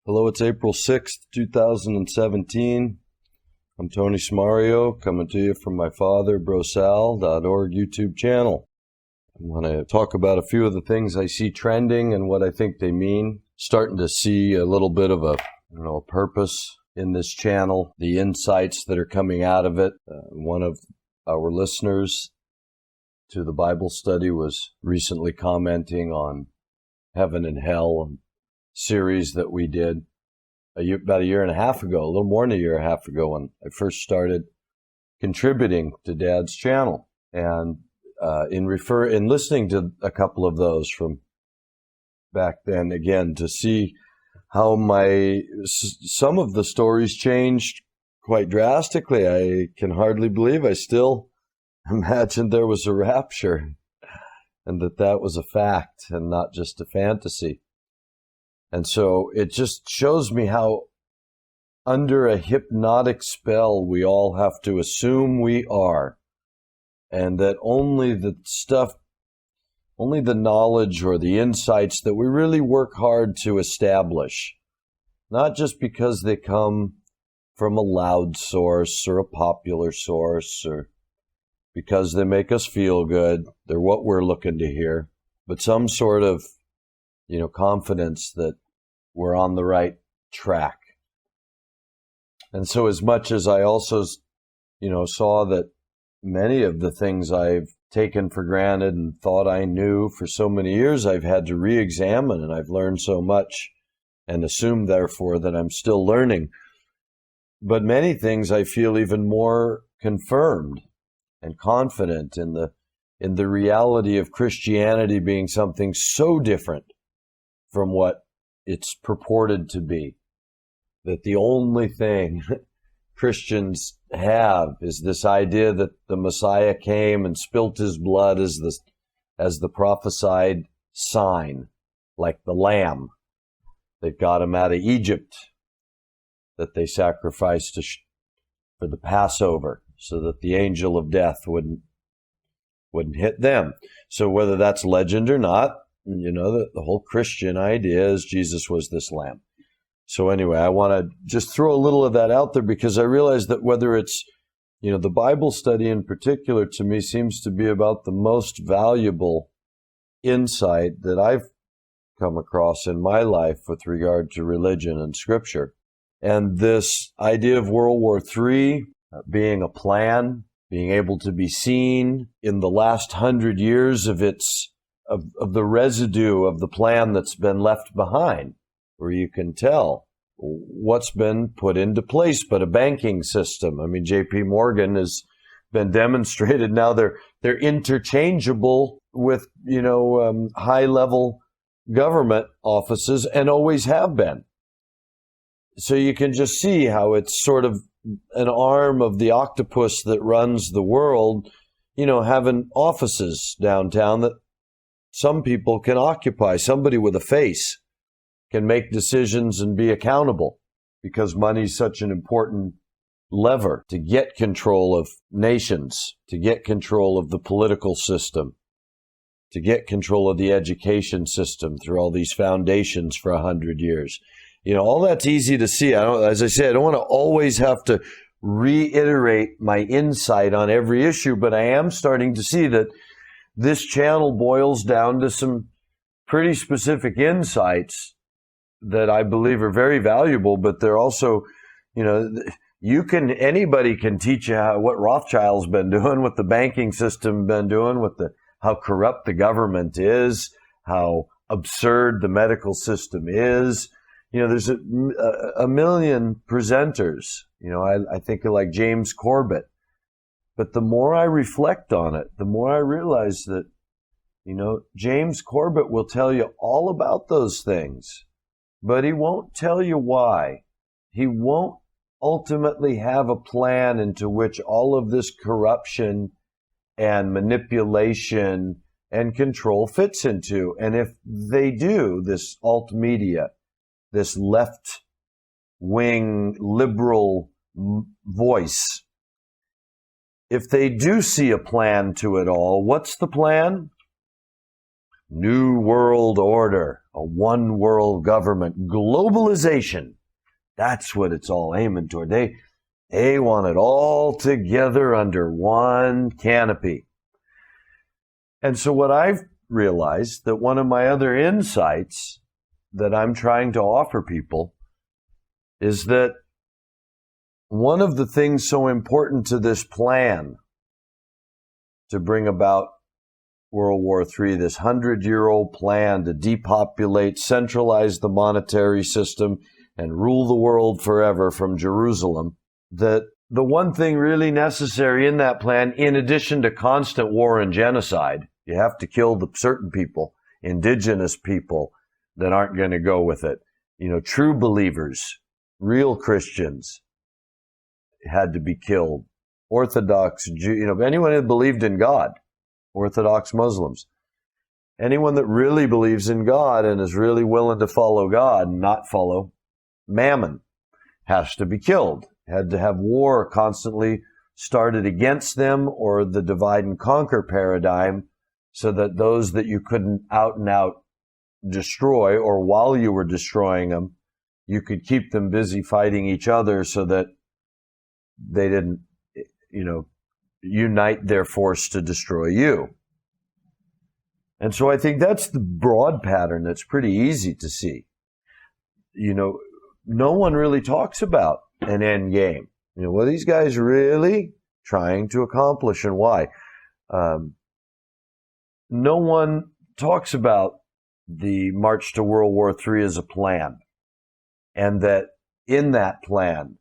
Hello, it's April 6th, 2017. I'm Tony Smario, coming to you from my father, BroSal.org YouTube channel. I want to talk about a few of the things I see trending and what I think they mean. Starting to see a little bit of a purpose in this channel, the insights that are coming out of it. One of our listeners to the Bible study was recently commenting on heaven and hell, series that we did about a year and a half ago, a little more than a year and a half ago, when I first started contributing to Dad's channel. And in listening to a couple of those from back then, again, to see how some of the stories changed quite drastically. I can hardly believe I still imagined there was a rapture and that was a fact and not just a fantasy. And so it just shows me how under a hypnotic spell we all have to assume we are, and that only the knowledge or the insights that we really work hard to establish, not just because they come from a loud source or a popular source or because they make us feel good, they're what we're looking to hear, but some sort of confidence that we're on the right track. And so as much as I also, saw that many of the things I've taken for granted and thought I knew for so many years, I've had to re-examine, and I've learned so much and assume, therefore, that I'm still learning. But many things I feel even more confirmed and confident in the reality of Christianity being something so different from what it's purported to be. That the only thing Christians have is this idea that the Messiah came and spilt his blood as the prophesied sign, like the lamb that got him out of Egypt, that they sacrificed for the Passover, so that the angel of death wouldn't hit them. So whether that's legend or not, the whole Christian idea is Jesus was this lamb. So anyway, I want to just throw a little of that out there because I realize that whether it's, the Bible study in particular, to me seems to be about the most valuable insight that I've come across in my life with regard to religion and Scripture. And this idea of World War III being a plan, being able to be seen in the last 100 years of the residue of the plan that's been left behind, where you can tell what's been put into place. But a banking system, J.P. Morgan has been demonstrated now they're interchangeable with, high-level government offices and always have been. So you can just see how it's sort of an arm of the octopus that runs the world, having offices downtown that some people can occupy. Somebody with a face can make decisions and be accountable because money is such an important lever to get control of nations, to get control of the political system, to get control of the education system through all these foundations for 100 years. All that's easy to see. As I say, I don't want to always have to reiterate my insight on every issue, but I am starting to see that this channel boils down to some pretty specific insights that I believe are very valuable, but they're also, anybody can teach you what Rothschild's been doing, what the banking system been doing, how corrupt the government is, how absurd the medical system is. There's a million presenters. I think of like James Corbett. But the more I reflect on it, the more I realize that, James Corbett will tell you all about those things, but he won't tell you why. He won't ultimately have a plan into which all of this corruption and manipulation and control fits into. And if they do, this alt media, this left-wing liberal voice, if they do see a plan to it all, what's the plan? New World Order. a one world government, globalization. That's what it's all aiming toward. They want it all together under one canopy. And so what I've realized, that one of my other insights that I'm trying to offer people is that one of the things so important to this plan to bring about World War III, this 100-year-old plan to depopulate, centralize the monetary system, and rule the world forever from Jerusalem, that the one thing really necessary in that plan, in addition to constant war and genocide, you have to kill the certain people, indigenous people that aren't going to go with it. True believers, real Christians had to be killed. Orthodox Jew, anyone who believed in God, Orthodox Muslims, anyone that really believes in God and is really willing to follow God and not follow Mammon has to be killed. Had to have war constantly started against them, or the divide and conquer paradigm, so that those that you couldn't out and out destroy, or while you were destroying them, you could keep them busy fighting each other so that they didn't, unite their force to destroy you. And so I think that's the broad pattern that's pretty easy to see. No one really talks about an end game. What are these guys really trying to accomplish, and why? No one talks about the march to World War III as a plan, and that in that plan,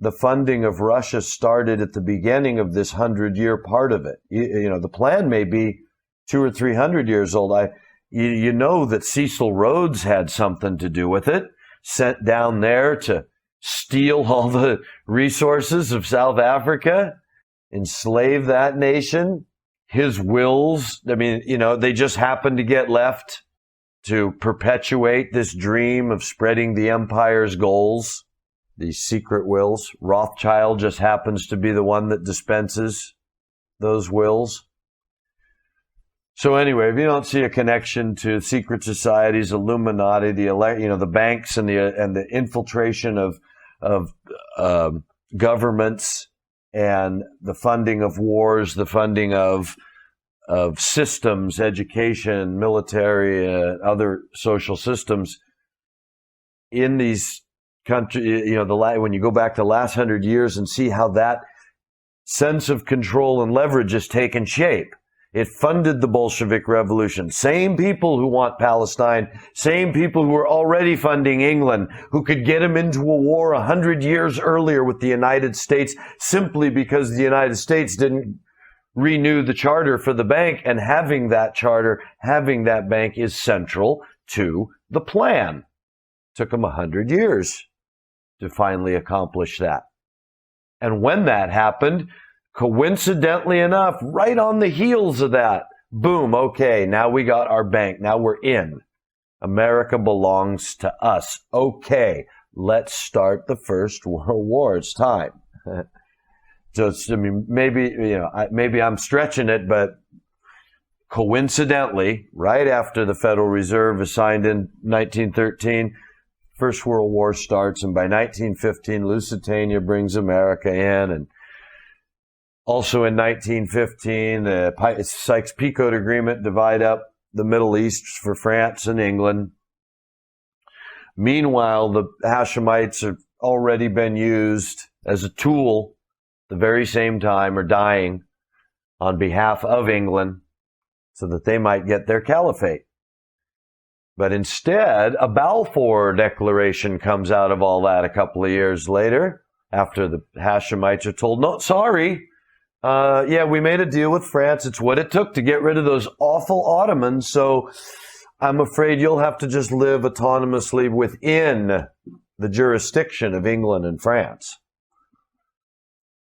the funding of Russia started at the beginning of this 100-year part of it. The plan may be 200 or 300 years old. You know that Cecil Rhodes had something to do with it, sent down there to steal all the resources of South Africa, enslave that nation. His wills, they just happened to get left to perpetuate this dream of spreading the empire's goals. These secret wills. Rothschild just happens to be the one that dispenses those wills. So anyway, if you don't see a connection to secret societies, Illuminati, the banks and the infiltration of governments, and the funding of wars, the funding of systems, education, military, other social systems in these country, when you go back the last 100 years and see how that sense of control and leverage has taken shape. It funded the Bolshevik Revolution. Same people who want Palestine, same people who were already funding England, who could get them into a war 100 years earlier with the United States simply because the United States didn't renew the charter for the bank, and having that charter, having that bank is central to the plan. Took them 100 years to finally accomplish that. And when that happened, coincidentally enough, right on the heels of that, boom, okay, now we got our bank. Now we're in. America belongs to us. Okay, let's start the First World War. It's time. So, maybe I'm stretching it, but coincidentally, right after the Federal Reserve was signed in 1913, First World War starts, and by 1915, Lusitania brings America in, and also in 1915, the Sykes-Picot Agreement divide up the Middle East for France and England. Meanwhile, the Hashemites have already been used as a tool at the very same time, or dying on behalf of England so that they might get their caliphate. But instead, a Balfour Declaration comes out of all that a couple of years later, after the Hashemites are told, no, sorry, we made a deal with France. It's what it took to get rid of those awful Ottomans, so I'm afraid you'll have to just live autonomously within the jurisdiction of England and France.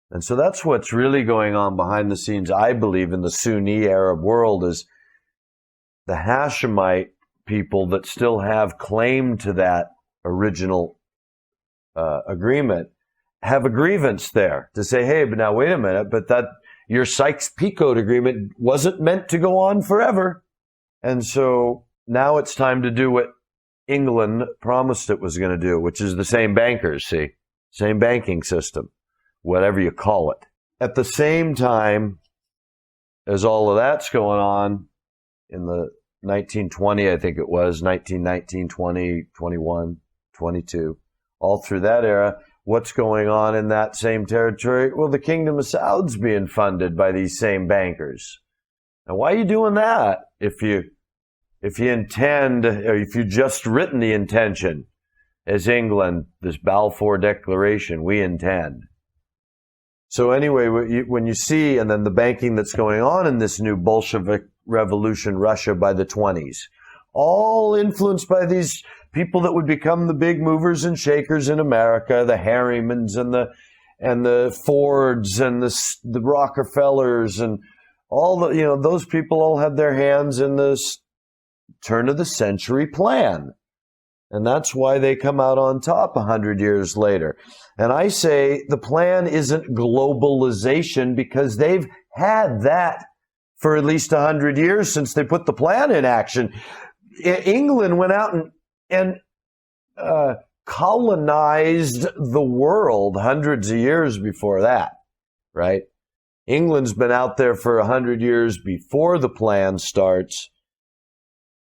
And so that's what's really going on behind the scenes, I believe, in the Sunni Arab world, is the Hashemite people that still have claim to that original agreement have a grievance there to say, hey, but now wait a minute, but that your Sykes-Picot Agreement wasn't meant to go on forever. And so now it's time to do what England promised it was going to do, which is the same bankers, see? Same banking system, whatever you call it. At the same time as all of that's going on in the 1920, I think it was, 1919, 20, 21, 22, all through that era, what's going on in that same territory? Well, the Kingdom of Saud's being funded by these same bankers. Now, why are you doing that if you intend, or if you just written the intention as England, this Balfour Declaration, we intend. So anyway, when you see, and then the banking that's going on in this new Bolshevik revolution, Russia by the 20s, all influenced by these people that would become the big movers and shakers in America, the Harrimans and the Fords and the Rockefellers and all the, those people all had their hands in this turn of the century plan. And that's why they come out on top 100 years later. And I say the plan isn't globalization because they've had that for at least 100 years since they put the plan in action. England went out and colonized the world hundreds of years before that, right? England's been out there for 100 years before the plan starts,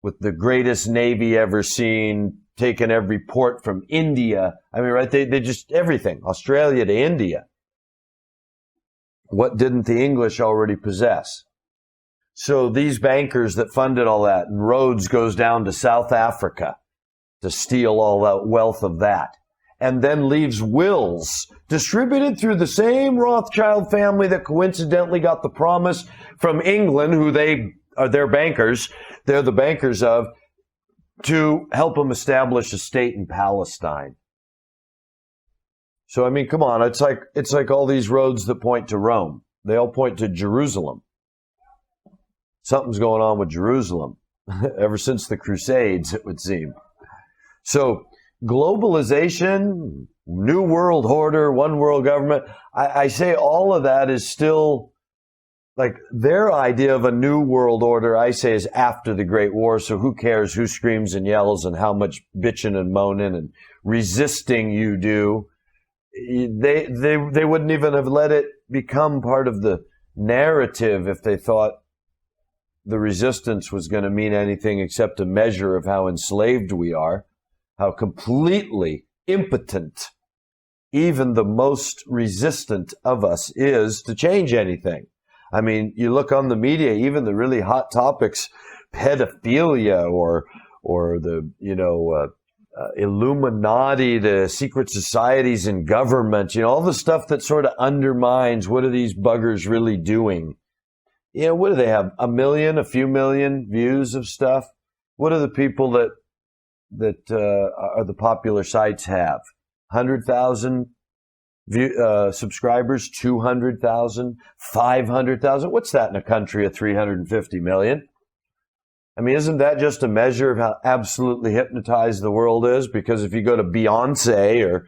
with the greatest navy ever seen, taken every port from India. I mean, right? They just everything, Australia to India. What didn't the English already possess? So these bankers that funded all that, and Rhodes goes down to South Africa to steal all that wealth of that, and then leaves wills distributed through the same Rothschild family that coincidentally got the promise from England, who they are their bankers, they're the bankers of, to help them establish a state in Palestine. So, I mean, come on, it's like all these roads that point to Rome. They all point to Jerusalem. Something's going on with Jerusalem ever since the Crusades, it would seem. So, globalization, new world order, one world government, I say all of that is still, like, their idea of a new world order, I say, is after the Great War. So who cares who screams and yells and how much bitching and moaning and resisting you do? They wouldn't even have let it become part of the narrative if they thought the resistance was going to mean anything except a measure of how enslaved we are, how completely impotent even the most resistant of us is to change anything. I mean, you look on the media, even the really hot topics, pedophilia or the, Illuminati, the secret societies in government, all the stuff that sort of undermines what are these buggers really doing? What do they have? A million, a few million views of stuff? What do the people that are the popular sites have? 100,000 subscribers, 200,000, 500,000. What's that in a country of 350 million? I mean, isn't that just a measure of how absolutely hypnotized the world is? Because if you go to Beyonce or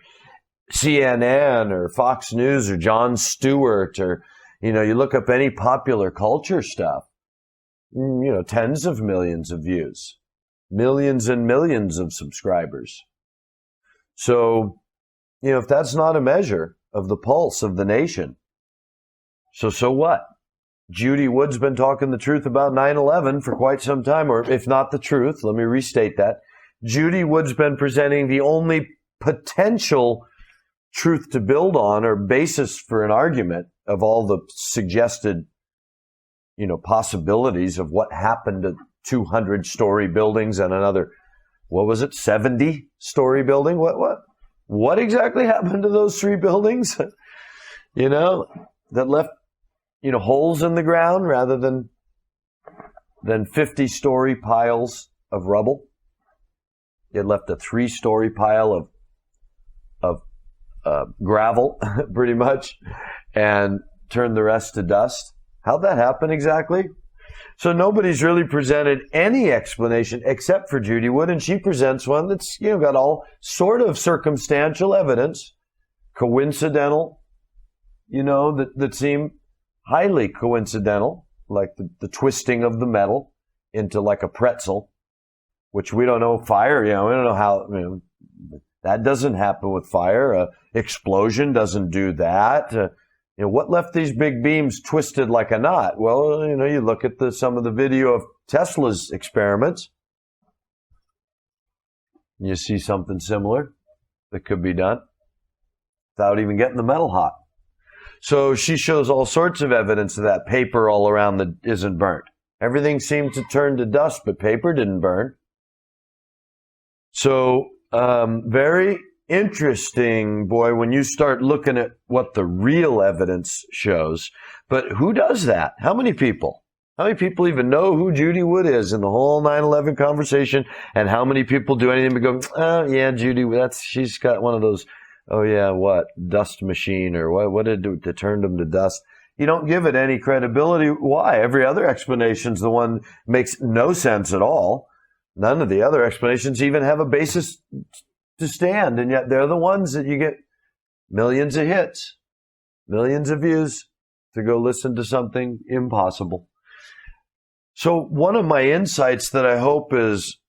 CNN or Fox News or Jon Stewart or, you look up any popular culture stuff, tens of millions of views, millions and millions of subscribers. So, if that's not a measure of the pulse of the nation, so what? Judy Wood's been talking the truth about 9/11 for quite some time, or if not the truth, let me restate that. Judy Wood's been presenting the only potential truth to build on or basis for an argument of all the suggested, possibilities of what happened to 200-story buildings and another, 70-story building? What exactly happened to those three buildings? That left, holes in the ground rather than 50-story piles of rubble. It left a 3-story pile of gravel, pretty much, and turned the rest to dust. How'd that happen exactly? So nobody's really presented any explanation except for Judy Wood, and she presents one that's, got all sort of circumstantial evidence, coincidental, that seem highly coincidental, like the twisting of the metal into like a pretzel, which we don't know fire, we don't know how, that doesn't happen with fire. Explosion doesn't do that. What left these big beams twisted like a knot? Well, you look at some of the video of Tesla's experiments, and you see something similar that could be done without even getting the metal hot. So she shows all sorts of evidence of that. Paper all around that isn't burnt. Everything seemed to turn to dust, but paper didn't burn. So very interesting, boy, when you start looking at what the real evidence shows. But who does that? How many people? How many people even know who Judy Wood is in the whole 9/11 conversation? And how many people do anything but go, oh, yeah, Judy, she's got one of those, oh, yeah, what? Dust machine or what did it do to turn them to dust? You don't give it any credibility. Why? Every other explanation's the one makes no sense at all. None of the other explanations even have a basis to stand, and yet they're the ones that you get millions of hits, millions of views to go listen to something impossible. So one of my insights that I hope is,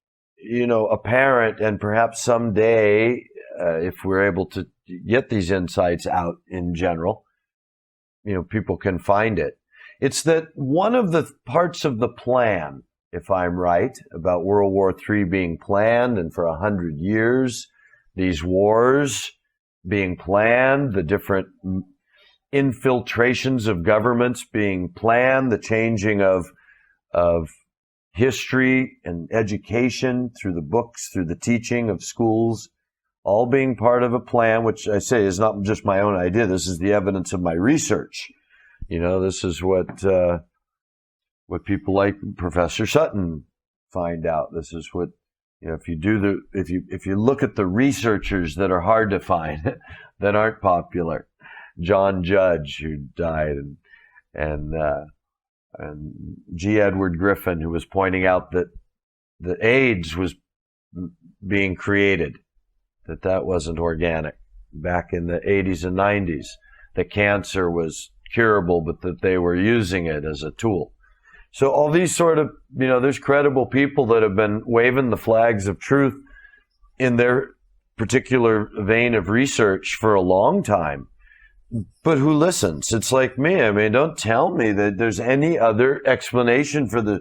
apparent, and perhaps someday, if we're able to get these insights out in general, people can find it. It's that one of the parts of the plan, if I'm right, about World War III being planned, and for 100 years, these wars being planned, the different infiltrations of governments being planned, the changing of history and education through the books, through the teaching of schools, all being part of a plan, which I say is not just my own idea. This is the evidence of my research. This is what people like Professor Sutton find out. This is what, if you look at the researchers that are hard to find, that aren't popular, John Judge, who died, and G. Edward Griffin, who was pointing out that AIDS was being created, that wasn't organic back in the 80s and 90s, that cancer was curable, but that they were using it as a tool. So all these sort of, there's credible people that have been waving the flags of truth in their particular vein of research for a long time. But who listens? It's like me. Don't tell me that there's any other explanation for the,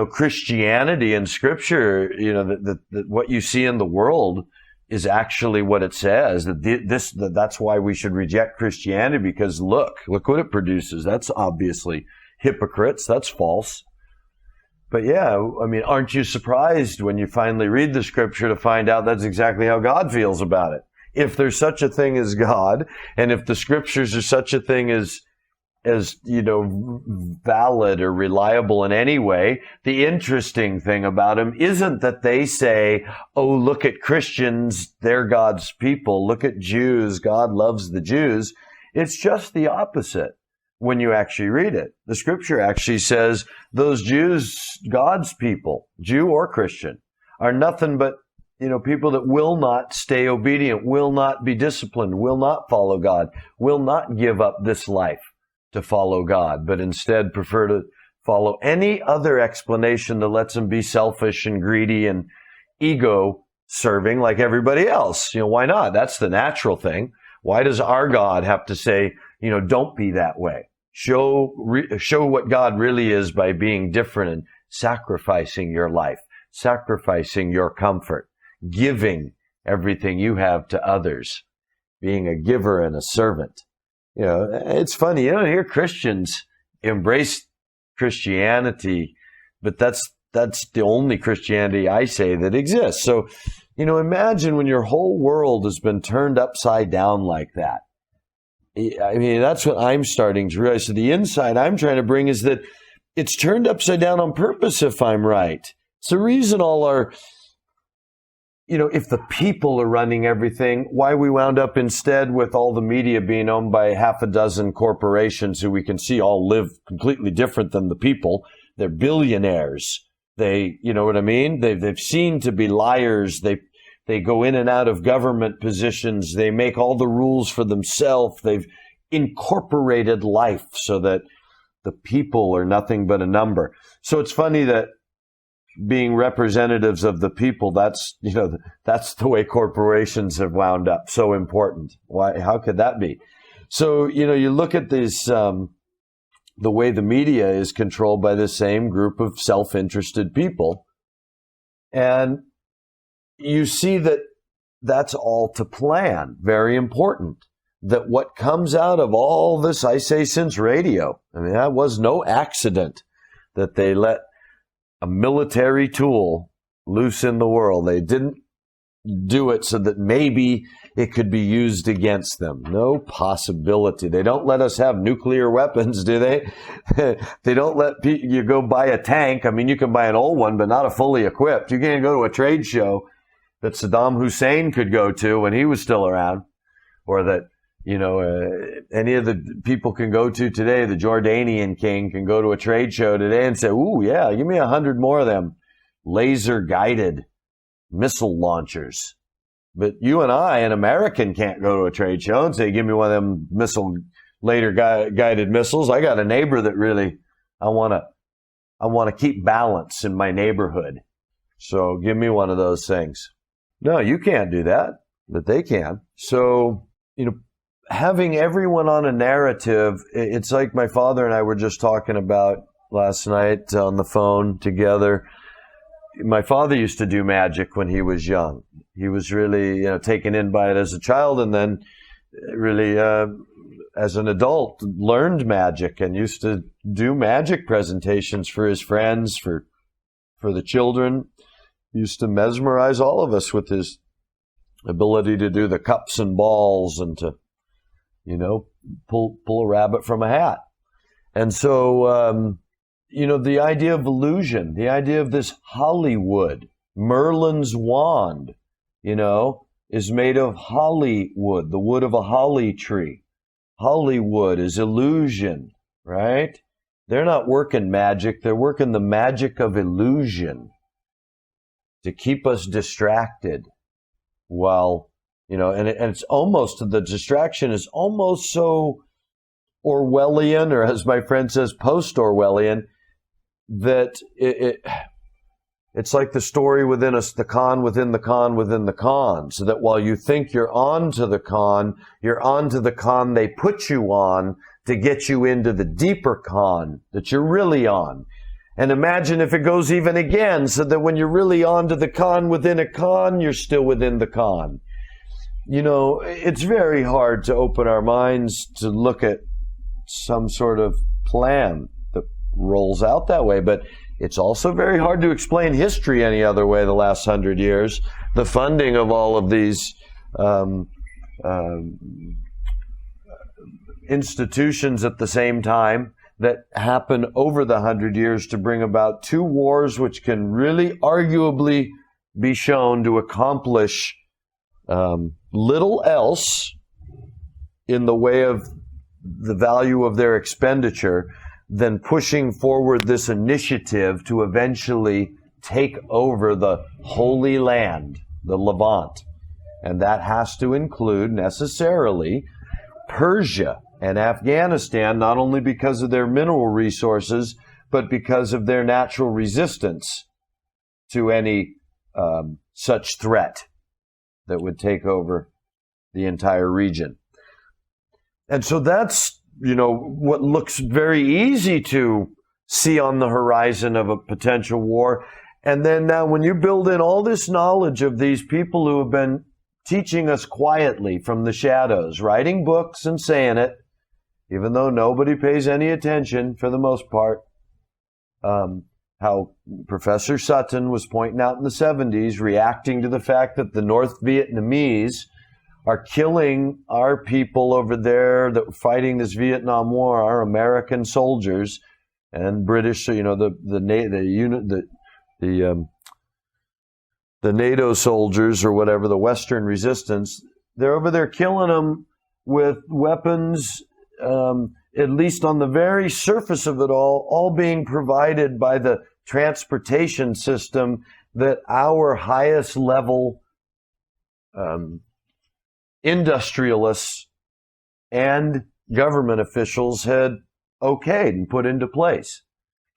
Christianity in Scripture, that what you see in the world is actually what it says. That's why we should reject Christianity, because look what it produces. That's obviously hypocrites. That's false. But yeah, aren't you surprised when you finally read the Scripture to find out that's exactly how God feels about it? If there's such a thing as God, and if the Scriptures are such a thing as valid or reliable in any way, the interesting thing about them isn't that they say, oh, look at Christians, they're God's people. Look at Jews, God loves the Jews. It's just the opposite when you actually read it. The Scripture actually says those Jews, God's people, Jew or Christian, are nothing but people that will not stay obedient, will not be disciplined, will not follow God, will not give up this life to follow God, but instead prefer to follow any other explanation that lets them be selfish and greedy and ego serving like everybody else. Why not? That's the natural thing. Why does our God have to say, don't be that way? Show what God really is by being different and sacrificing your life, sacrificing your comfort, giving everything you have to others, being a giver and a servant. It's funny, you don't hear Christians embrace Christianity, but that's the only Christianity I say that exists. So, imagine when your whole world has been turned upside down like that. That's what I'm starting to realize. So the insight I'm trying to bring is that it's turned upside down on purpose, if I'm right. It's the reason all our, if the people are running everything, why we wound up instead with all the media being owned by half a dozen corporations who we can see all live completely different than the people. They're billionaires. They, what I mean? They've seen to be liars. They go in and out of government positions. They make all the rules for themselves. They've incorporated life so that the people are nothing but a number. So it's funny that being representatives of the people, that's the way corporations have wound up. So important. Why? How could that be? So, you look at this, the way the media is controlled by the same group of self-interested people, and you see that that's all to plan. Very important. That what comes out of all this, I say, since radio, that was no accident that they let a military tool loose in the world. They didn't do it so that maybe it could be used against them. No possibility. They don't let us have nuclear weapons, do they? They don't let you go buy a tank. You can buy an old one, but not a fully equipped. You can't go to a trade show that Saddam Hussein could go to when he was still around, or that any of the people can go to today. The Jordanian king can go to a trade show today and say, "Ooh, yeah, give me 100 more of them laser-guided missile launchers." But you and I, an American, can't go to a trade show and say, "Give me one of them laser-guided missiles." I got a neighbor that really, I want to keep balance in my neighborhood, so give me one of those things. No, you can't do that, but they can. So, having everyone on a narrative, it's like my father and I were just talking about last night on the phone together. My father used to do magic when he was young. He was really, taken in by it as a child, and then really, as an adult, learned magic and used to do magic presentations for his friends, for the children. He used to mesmerize all of us with his ability to do the cups and balls and to pull a rabbit from a hat. And so, the idea of illusion, the idea of this Hollywood, Merlin's wand, is made of holly wood, the wood of a holly tree. Hollywood is illusion, right? They're not working magic. They're working the magic of illusion to keep us distracted while, and it's almost, the distraction is almost so Orwellian, or as my friend says, post-Orwellian, that it's like the story within us, the con within the con within the con, so that while you think you're on to the con, you're on to the con they put you on to get you into the deeper con that you're really on. And imagine if it goes even again, so that when you're really on to the con within a con, you're still within the con. It's very hard to open our minds to look at some sort of plan that rolls out that way, but it's also very hard to explain history any other way the last 100 years. The funding of all of these institutions at the same time that happen over the 100 years to bring about two wars which can really arguably be shown to accomplish little else in the way of the value of their expenditure than pushing forward this initiative to eventually take over the Holy Land, the Levant. And that has to include necessarily Persia and Afghanistan, not only because of their mineral resources, but because of their natural resistance to any such threat that would take over the entire region. And so that's, what looks very easy to see on the horizon of a potential war. And then now when you build in all this knowledge of these people who have been teaching us quietly from the shadows, writing books and saying it, even though nobody pays any attention for the most part, how Professor Sutton was pointing out in the 70s, reacting to the fact that the North Vietnamese are killing our people over there that were fighting this Vietnam War, our American soldiers and British, the NATO soldiers or whatever, the Western resistance. They're over there killing them with weapons, at least on the very surface of it all being provided by the transportation system that our highest level industrialists and government officials had okayed and put into place.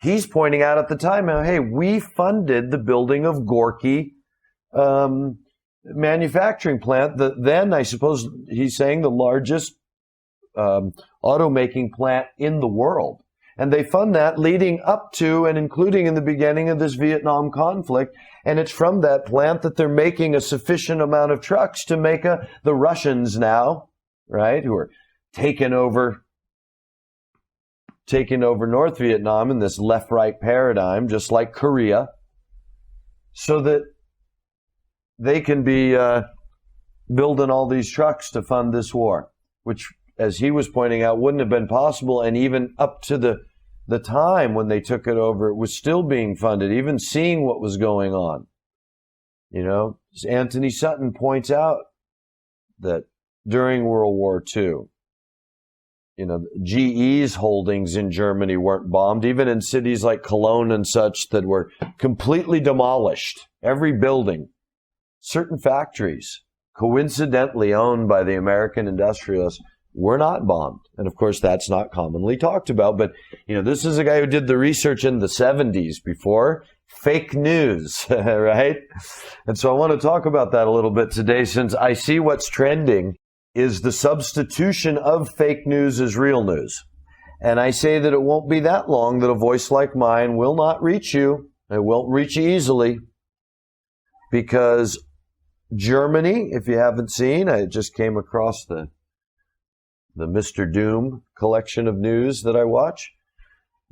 he's pointing out at the time, hey, we funded the building of Gorky manufacturing plant, then I suppose he's saying the largest automaking plant in the world. And they fund that leading up to and including in the beginning of this Vietnam conflict. And it's from that plant that they're making a sufficient amount of trucks to make the Russians now, right, who are taking over North Vietnam in this left-right paradigm, just like Korea, so that they can be building all these trucks to fund this war, which, as he was pointing out, wouldn't have been possible. And even up to the time when they took it over, it was still being funded, even seeing what was going on. You know, as Anthony Sutton points out that during World War II, you know, GE's holdings in Germany weren't bombed, even in cities like Cologne and such that were completely demolished. Every building, certain factories, coincidentally owned by the American industrialists, were not bombed. And of course, that's not commonly talked about. But, you know, this is a guy who did the research in the 70s before fake news, right? And so I want to talk about that a little bit today, since I see what's trending is the substitution of fake news as real news. And I say that it won't be that long that a voice like mine will not reach you. It won't reach you easily, because Germany, if you haven't seen, I just came across the Mr. Doom collection of news that I watch.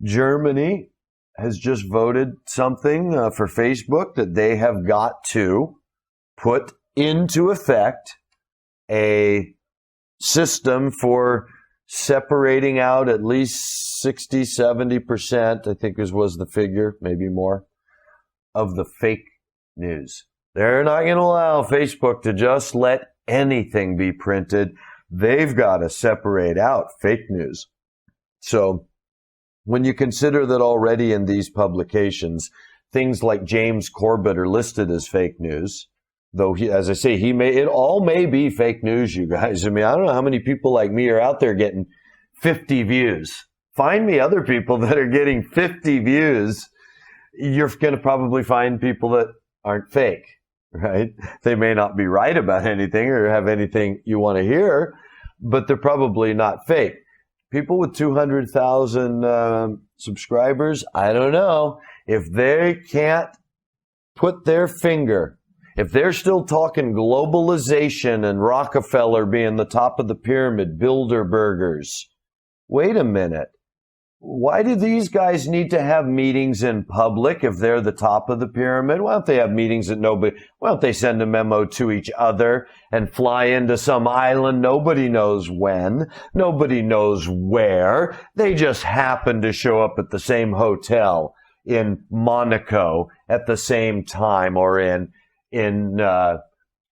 Germany has just voted something for Facebook that they have got to put into effect a system for separating out at least 60, 70%, I think was the figure, maybe more, of the fake news. They're not going to allow Facebook to just let anything be printed. They've got to separate out fake news. So when you consider that already in these publications, things like James Corbett are listed as fake news, though, as I say, it all may be fake news, you guys. I mean, I don't know how many people like me are out there getting 50 views. Find me other people that are getting 50 views. You're going to probably find people that aren't fake, right? They may not be right about anything or have anything you want to hear, but they're probably not fake. People with 200,000 subscribers, I don't know. If they can't put their finger, if they're still talking globalization and Rockefeller being the top of the pyramid, Bilderbergers, wait a minute. Why do these guys need to have meetings in public if they're the top of the pyramid? Why don't they have meetings that nobody, why don't they send a memo to each other and fly into some island? Nobody knows when. Nobody knows where. They just happen to show up at the same hotel in Monaco at the same time, or in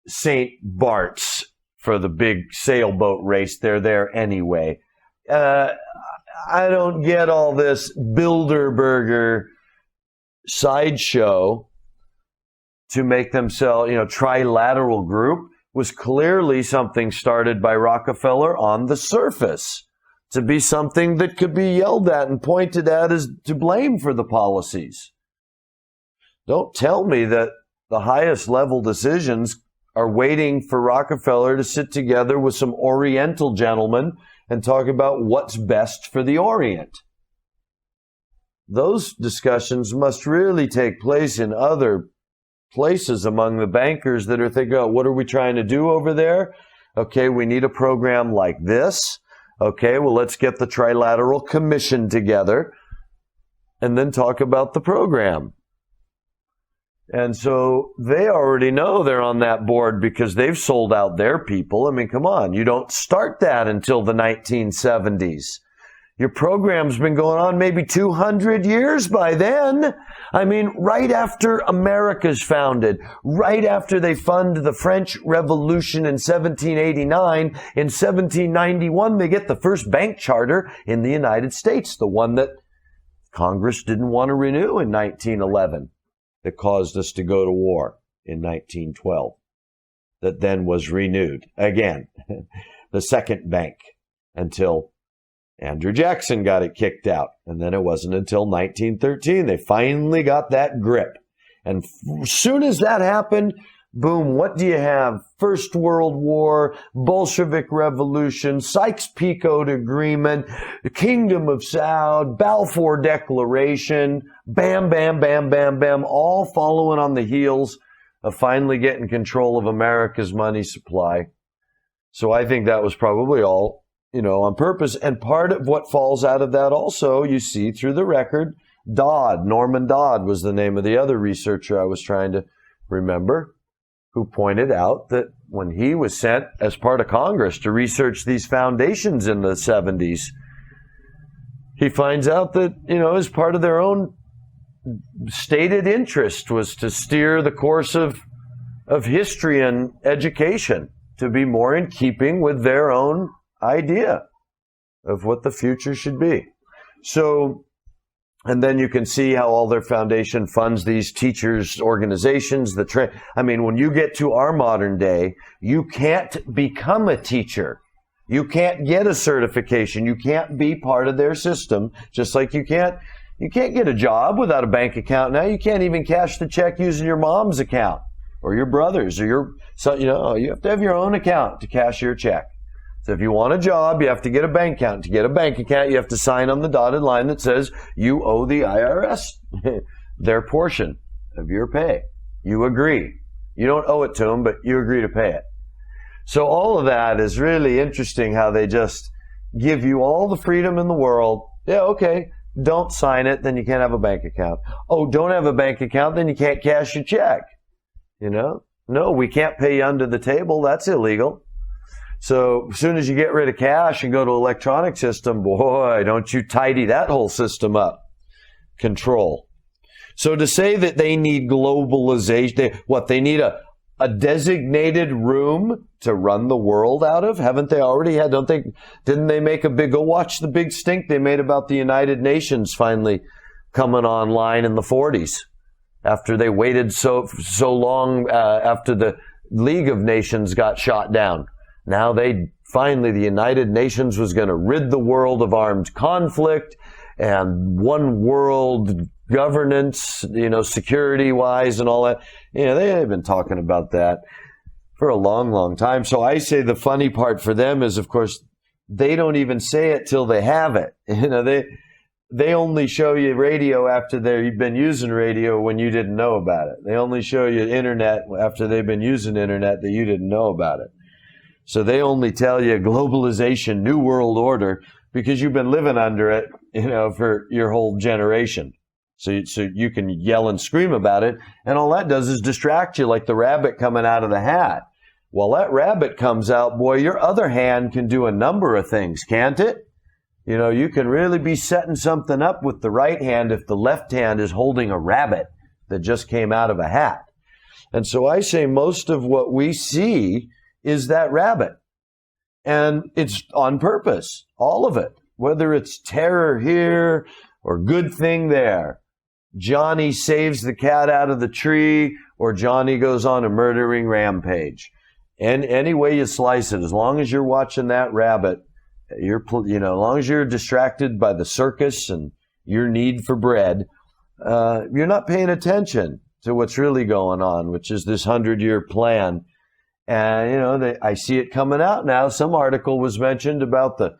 St. Bart's for the big sailboat race. They're there anyway. I don't get all this Bilderberger sideshow to make themselves, trilateral group was clearly something started by Rockefeller on the surface to be something that could be yelled at and pointed at as to blame for the policies. Don't tell me that the highest level decisions are waiting for Rockefeller to sit together with some Oriental gentlemen and talk about what's best for the Orient. Those discussions must really take place in other places among the bankers that are thinking, oh, what are we trying to do over there? Okay, we need a program like this. Okay, well, let's get the Trilateral Commission together and then talk about the program. And so they already know they're on that board because they've sold out their people. I mean, come on, you don't start that until the 1970s. Your program's been going on maybe 200 years by then. I mean, right after America's founded, right after they fund the French Revolution in 1789, in 1791 they get the first bank charter in the United States, the one that Congress didn't want to renew in 1911. That caused us to go to war in 1912, that then was renewed again, the second bank, until Andrew Jackson got it kicked out. And then it wasn't until 1913 they finally got that grip. And as soon as that happened, boom, what do you have? First World War, Bolshevik Revolution, Sykes-Picot Agreement, the Kingdom of Saud, Balfour Declaration, bam, bam, bam, bam, bam, all following on the heels of finally getting control of America's money supply. So I think that was probably all, on purpose. And part of what falls out of that also, you see through the record, Norman Dodd was the name of the other researcher I was trying to remember, who pointed out that when he was sent as part of Congress to research these foundations in the 70s, he finds out that, as part of their own stated interest was to steer the course of history and education to be more in keeping with their own idea of what the future should be. So, and then you can see how all their foundation funds these teachers' organizations. When you get to our modern day, you can't become a teacher. You can't get a certification. You can't be part of their system, just like you can't get a job without a bank account now. You can't even cash the check using your mom's account or your brother's or you have to have your own account to cash your check. So if you want a job, you have to get a bank account. To get a bank account, you have to sign on the dotted line that says you owe the IRS their portion of your pay. You agree. You don't owe it to them, but you agree to pay it. So all of that is really interesting, how they just give you all the freedom in the world. Yeah, okay, don't sign it, then you can't have a bank account. Oh, don't have a bank account, then you can't cash your check. No, we can't pay you under the table. That's illegal. So as soon as you get rid of cash and go to electronic system, boy, don't you tidy that whole system up. Control. So to say that they need globalization, they need a designated room to run the world out of? Haven't they already had, didn't they make go watch the big stink they made about the United Nations finally coming online in the 40s after they waited so long after the League of Nations got shot down. Now the United Nations was going to rid the world of armed conflict and one world governance, security-wise and all that. They have been talking about that for a long, long time. So I say the funny part for them is, of course, they don't even say it till they have it. They only show you radio after they've been using radio when you didn't know about it. They only show you internet after they've been using internet that you didn't know about it. So they only tell you globalization, new world order, because you've been living under it, for your whole generation. So you can yell and scream about it, and all that does is distract you like the rabbit coming out of the hat. Well, that rabbit comes out, boy, your other hand can do a number of things, can't it? You can really be setting something up with the right hand if the left hand is holding a rabbit that just came out of a hat. And so I say most of what we see is that rabbit. And it's on purpose, all of it, whether it's terror here or good thing there. Johnny saves the cat out of the tree, or Johnny goes on a murdering rampage. And any way you slice it, as long as you're watching that rabbit, as long as you're distracted by the circus and your need for bread, you're not paying attention to what's really going on, which is this 100-year plan. And, I see it coming out now. Some article was mentioned about the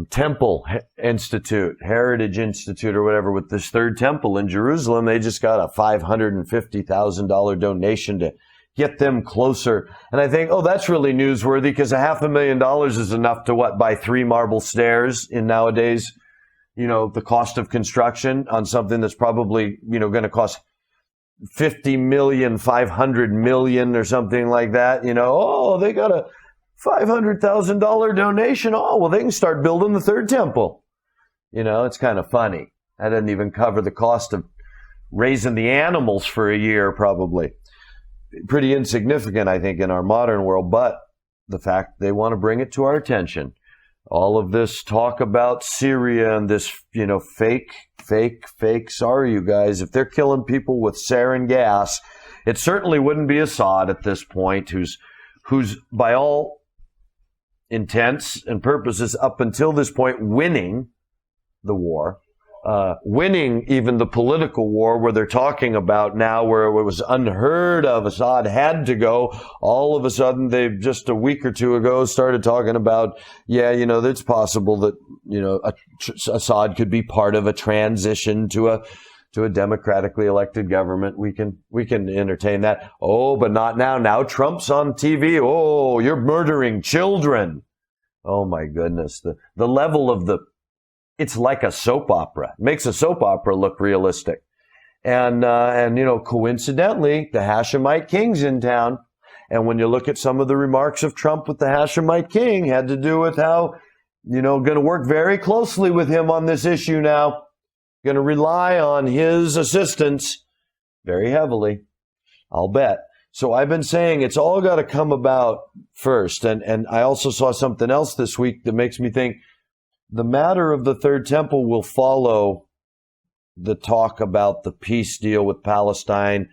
Temple Institute, Heritage Institute or whatever, with this third temple in Jerusalem. They just got a $550,000 donation to get them closer. And I think, that's really newsworthy, because $500,000 is enough to buy 3 marble stairs in nowadays, the cost of construction on something that's probably, going to cost $50 million, $500 million or something like that. They got a $500,000 donation. They can start building the third temple. It's kind of funny. That doesn't even cover the cost of raising the animals for a year, probably. Pretty insignificant, I think, in our modern world, but the fact they want to bring it to our attention. All of this talk about Syria and this, fake. Sorry, you guys. If they're killing people with sarin gas, it certainly wouldn't be Assad at this point, who's by all intents and purposes up until this point, winning the war, winning even the political war where they're talking about now where it was unheard of. Assad had to go. All of a sudden, they just a week or two ago started talking about, it's possible that, Assad could be part of a transition to a democratically elected government. We can entertain that. Oh, but not now. Now Trump's on TV. Oh, you're murdering children. Oh my goodness. The level of it's like a soap opera. It makes a soap opera look realistic. And coincidentally, the Hashemite king's in town. And when you look at some of the remarks of Trump with the Hashemite king, had to do with how, going to work very closely with him on this issue now. Going to rely on his assistance very heavily, I'll bet. So I've been saying it's all got to come about first. And I also saw something else this week that makes me think the matter of the Third Temple will follow the talk about the peace deal with Palestine,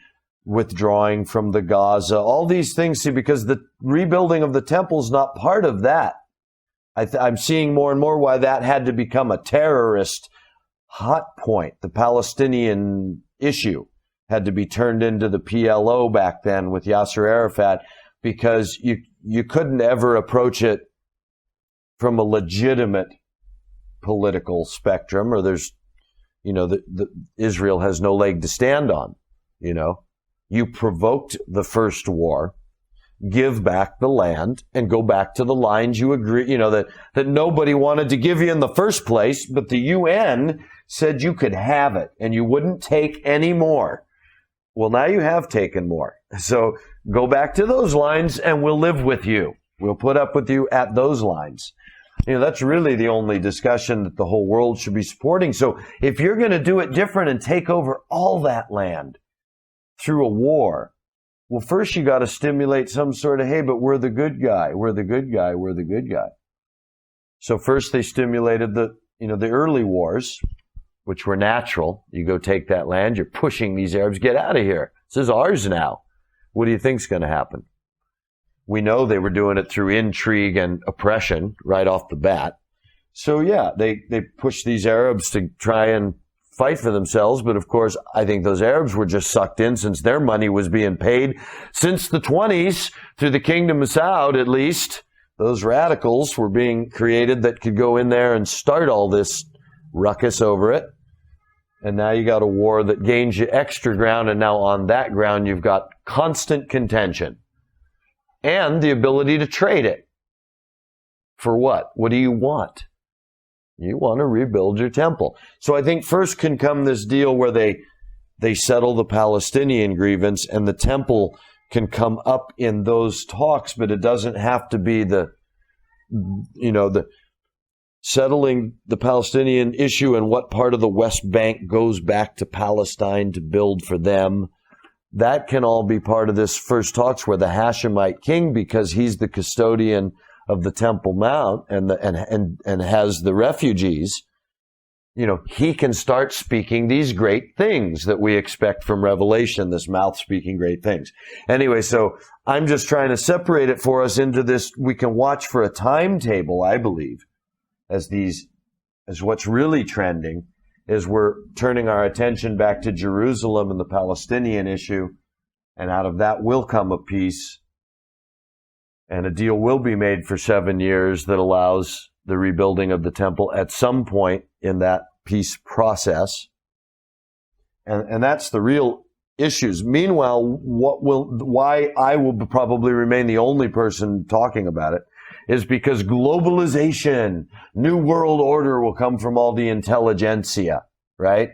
withdrawing from the Gaza, all these things, because the rebuilding of the temple is not part of that. I'm seeing more and more why that had to become a terrorist hot point. The Palestinian issue had to be turned into the PLO back then with Yasser Arafat, because you couldn't ever approach it from a legitimate political spectrum, or there's, Israel has no leg to stand on. You provoked the first war, give back the land, and go back to the lines you agree, that nobody wanted to give you in the first place, but the UN said you could have it and you wouldn't take any more. Well, now you have taken more. So go back to those lines and we'll live with you. We'll put up with you at those lines. That's really the only discussion that the whole world should be supporting. So if you're going to do it different and take over all that land through a war, well, first you got to stimulate some sort of, hey, but we're the good guy. We're the good guy. We're the good guy. So first they stimulated the early wars, which were natural. You go take that land. You're pushing these Arabs. Get out of here. This is ours now. What do you think's going to happen? We know they were doing it through intrigue and oppression right off the bat. So yeah, they pushed these Arabs to try and fight for themselves. But of course, I think those Arabs were just sucked in, since their money was being paid since the 20s through the Kingdom of Saud, at least. Those radicals were being created that could go in there and start all this ruckus over it. And now you got a war that gains you extra ground. And now on that ground, you've got constant contention and the ability to trade it. For what? What do you want? You want to rebuild your temple. So I think first can come this deal where they settle the Palestinian grievance, and the temple can come up in those talks, but it doesn't have to be the settling the Palestinian issue and what part of the West Bank goes back to Palestine to build for them. That can all be part of this first talks where the Hashemite king, because he's the custodian of the Temple Mount and has the refugees, he can start speaking these great things that we expect from Revelation, this mouth speaking great things. Anyway, so I'm just trying to separate it for us into this. We can watch for a timetable, I believe, as what's really trending is we're turning our attention back to Jerusalem and the Palestinian issue, and out of that will come a peace, and a deal will be made for 7 years that allows the rebuilding of the temple at some point in that peace process. And that's the real issues. Meanwhile, why I will probably remain the only person talking about it is because globalization, new world order will come from all the intelligentsia, right?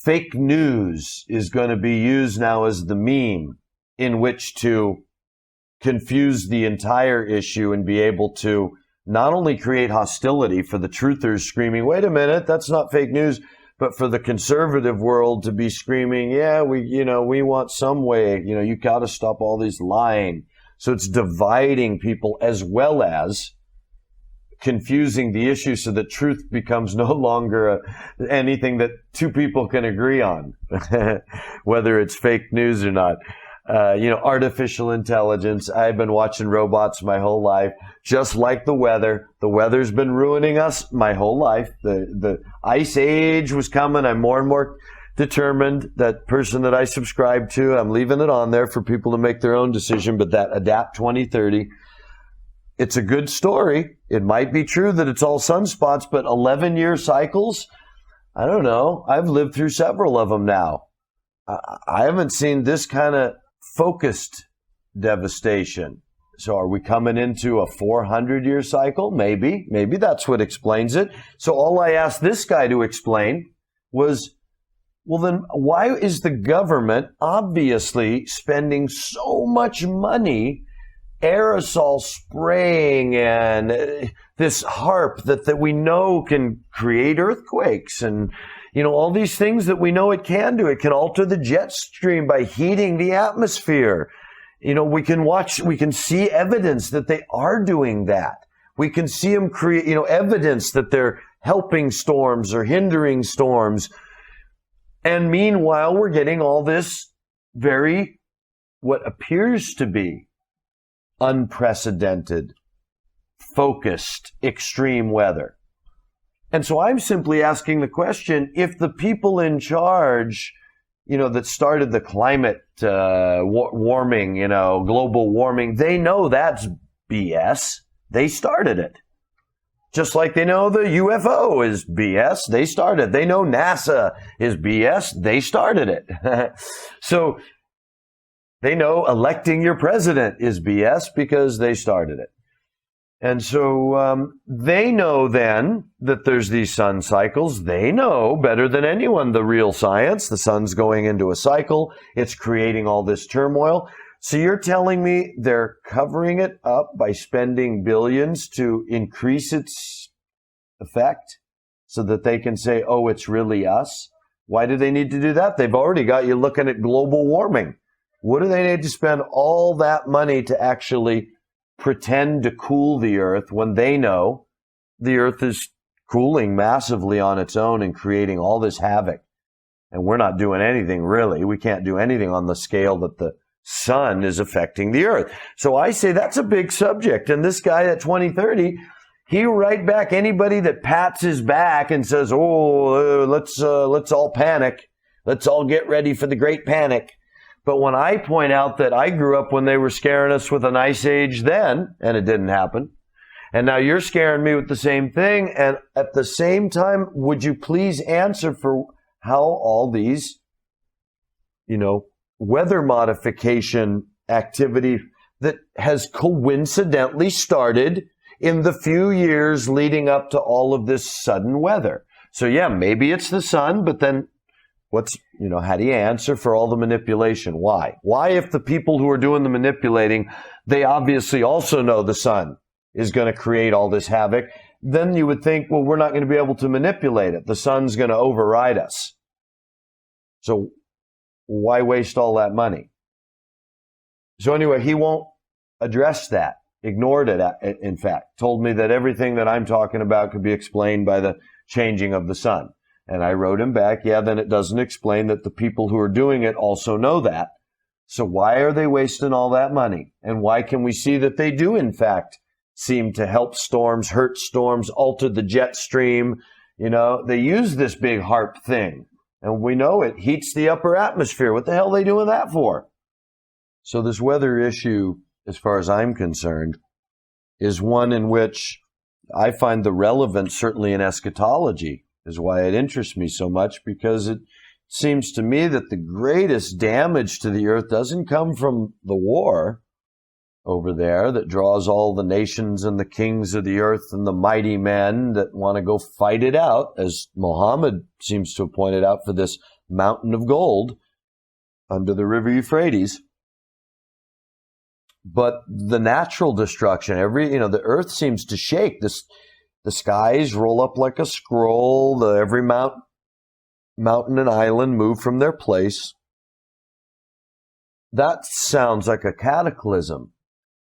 Fake news is going to be used now as the meme in which to confuse the entire issue and be able to not only create hostility for the truthers screaming, wait a minute, that's not fake news, but for the conservative world to be screaming, yeah, we want some way, you got to stop all this lying. So it's dividing people as well as confusing the issue so that truth becomes no longer anything that two people can agree on, whether it's fake news or not. artificial intelligence. I've been watching robots my whole life, just like the weather. The weather's been ruining us my whole life. The ice age was coming. I'm more and more determined. That person that I subscribe to, I'm leaving it on there for people to make their own decision, but that Adapt 2030, it's a good story. It might be true that it's all sunspots, but 11-year cycles, I don't know. I've lived through several of them now. I haven't seen this kind of focused devastation. So are we coming into a 400-year cycle? Maybe that's what explains it. So all I asked this guy to explain was, well, then why is the government obviously spending so much money aerosol spraying and this HARP that we know can create earthquakes and all these things that we know it can do. It can alter the jet stream by heating the atmosphere. We can see evidence that they are doing that. We can see them create, evidence that they're helping storms or hindering storms. And meanwhile, we're getting all this what appears to be unprecedented, focused, extreme weather. And so I'm simply asking the question, if the people in charge, that started the climate warming, global warming, they know that's BS. They started it. Just like they know the UFO is BS. They started. They know NASA is BS. They started it. So they know electing your president is BS because they started it. And so they know then that there's these sun cycles. They know better than anyone the real science. The sun's going into a cycle. It's creating all this turmoil. So you're telling me they're covering it up by spending billions to increase its effect so that they can say, oh, it's really us? Why do they need to do that? They've already got you looking at global warming. What do they need to spend all that money to actually pretend to cool the earth when they know the earth is cooling massively on its own and creating all this havoc? And we're not doing anything really. We can't do anything on the scale that the sun is affecting the earth. So I say that's a big subject. And this guy at 2030, he'll write back anybody that pats his back and says, let's all panic. Let's all get ready for the great panic. But when I point out that I grew up when they were scaring us with an ice age then, and it didn't happen, and now you're scaring me with the same thing, and at the same time, would you please answer for how all these, weather modification activity that has coincidentally started in the few years leading up to all of this sudden weather. So yeah, maybe it's the sun, but then how do you answer for all the manipulation? Why? Why, if the people who are doing the manipulating, they obviously also know the sun is going to create all this havoc, then you would think, well, we're not going to be able to manipulate it. The sun's going to override us. So why waste all that money? So anyway, he won't address that. Ignored it, in fact. Told me that everything that I'm talking about could be explained by the changing of the sun. And I wrote him back, then it doesn't explain that the people who are doing it also know that. So why are they wasting all that money? And why can we see that they do, in fact, seem to help storms, hurt storms, alter the jet stream? They use this big HARP thing. And we know it heats the upper atmosphere. What the hell are they doing that for? So this weather issue, as far as I'm concerned, is one in which I find the relevance, certainly in eschatology, is why it interests me so much, because it seems to me that the greatest damage to the earth doesn't come from the war over there that draws all the nations and the kings of the earth and the mighty men that want to go fight it out, as Muhammad seems to have pointed out, for this mountain of gold under the river Euphrates. But the natural destruction, the earth seems to shake. The skies roll up like a scroll. Every mountain and island move from their place. That sounds like a cataclysm.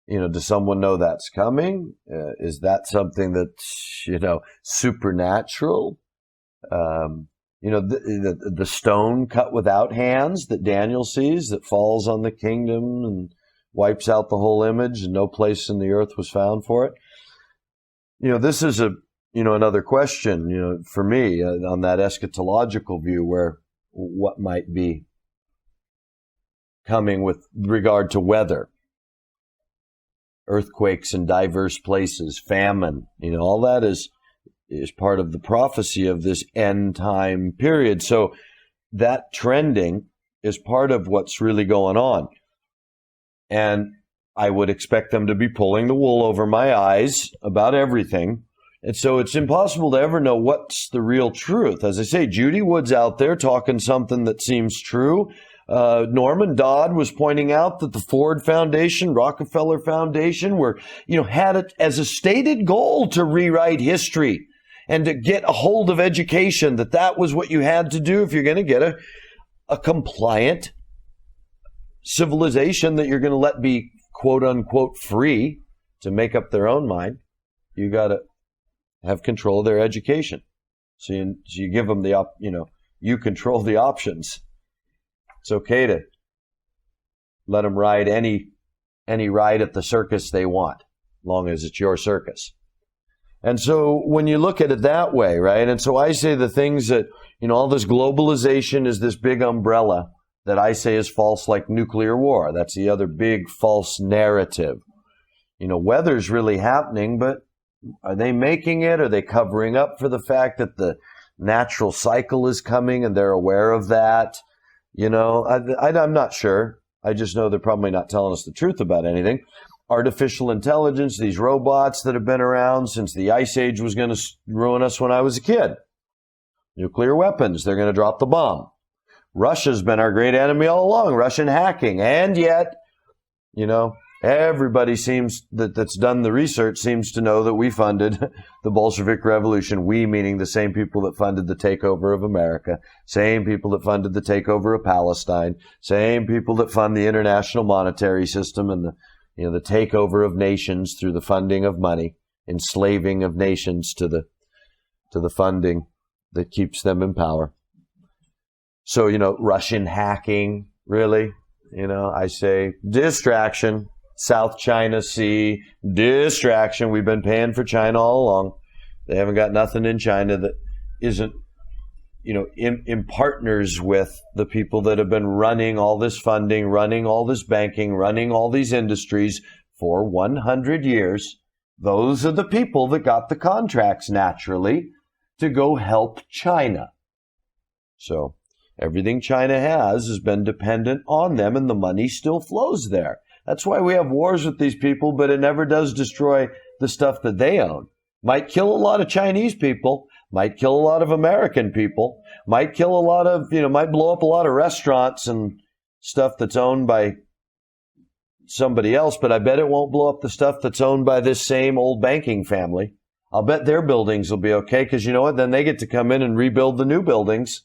Does someone know that's coming? Is that something that's, supernatural? the stone cut without hands that Daniel sees that falls on the kingdom and wipes out the whole image, and no place in the earth was found for it. This is another question, for me on that eschatological view, where what might be coming with regard to weather, earthquakes in diverse places, famine, all that is part of the prophecy of this end time period. So that trending is part of what's really going on. And I would expect them to be pulling the wool over my eyes about everything. And so it's impossible to ever know what's the real truth. As I say, Judy Wood's out there talking something that seems true. Norman Dodd was pointing out that the Ford Foundation, Rockefeller Foundation had it as a stated goal to rewrite history and to get a hold of education, that was what you had to do if you're going to get a compliant civilization that you're going to let be quote unquote free to make up their own mind. You got to have control of their education. So you give them you control the options. It's okay to let them ride any ride at the circus they want, as long as it's your circus. And so when you look at it that way, right? And so I say the things that, all this globalization is this big umbrella that I say is false, like nuclear war. That's the other big false narrative. Weather's really happening, but are they making it? Are they covering up for the fact that the natural cycle is coming and they're aware of that? I'm not sure. I just know they're probably not telling us the truth about anything. Artificial intelligence, these robots that have been around since the Ice Age was going to ruin us when I was a kid. Nuclear weapons, they're going to drop the bomb. Russia's been our great enemy all along, Russian hacking. And yet, everybody that's done the research seems to know that we funded the Bolshevik Revolution. We meaning the same people that funded the takeover of America, same people that funded the takeover of Palestine, same people that fund the international monetary system and the takeover of nations through the funding of money, enslaving of nations to the funding that keeps them in power. So, Russian hacking, really, I say distraction. South China Sea, distraction. We've been paying for China all along. They haven't got nothing in China that isn't, in partners with the people that have been running all this funding, running all this banking, running all these industries for 100 years. Those are the people that got the contracts naturally to go help China. So everything China has been dependent on them, and the money still flows there. That's why we have wars with these people, but it never does destroy the stuff that they own. Might kill a lot of Chinese people, might kill a lot of American people, might kill a lot of, might blow up a lot of restaurants and stuff that's owned by somebody else, but I bet it won't blow up the stuff that's owned by this same old banking family. I'll bet their buildings will be okay, because you know what? Then they get to come in and rebuild the new buildings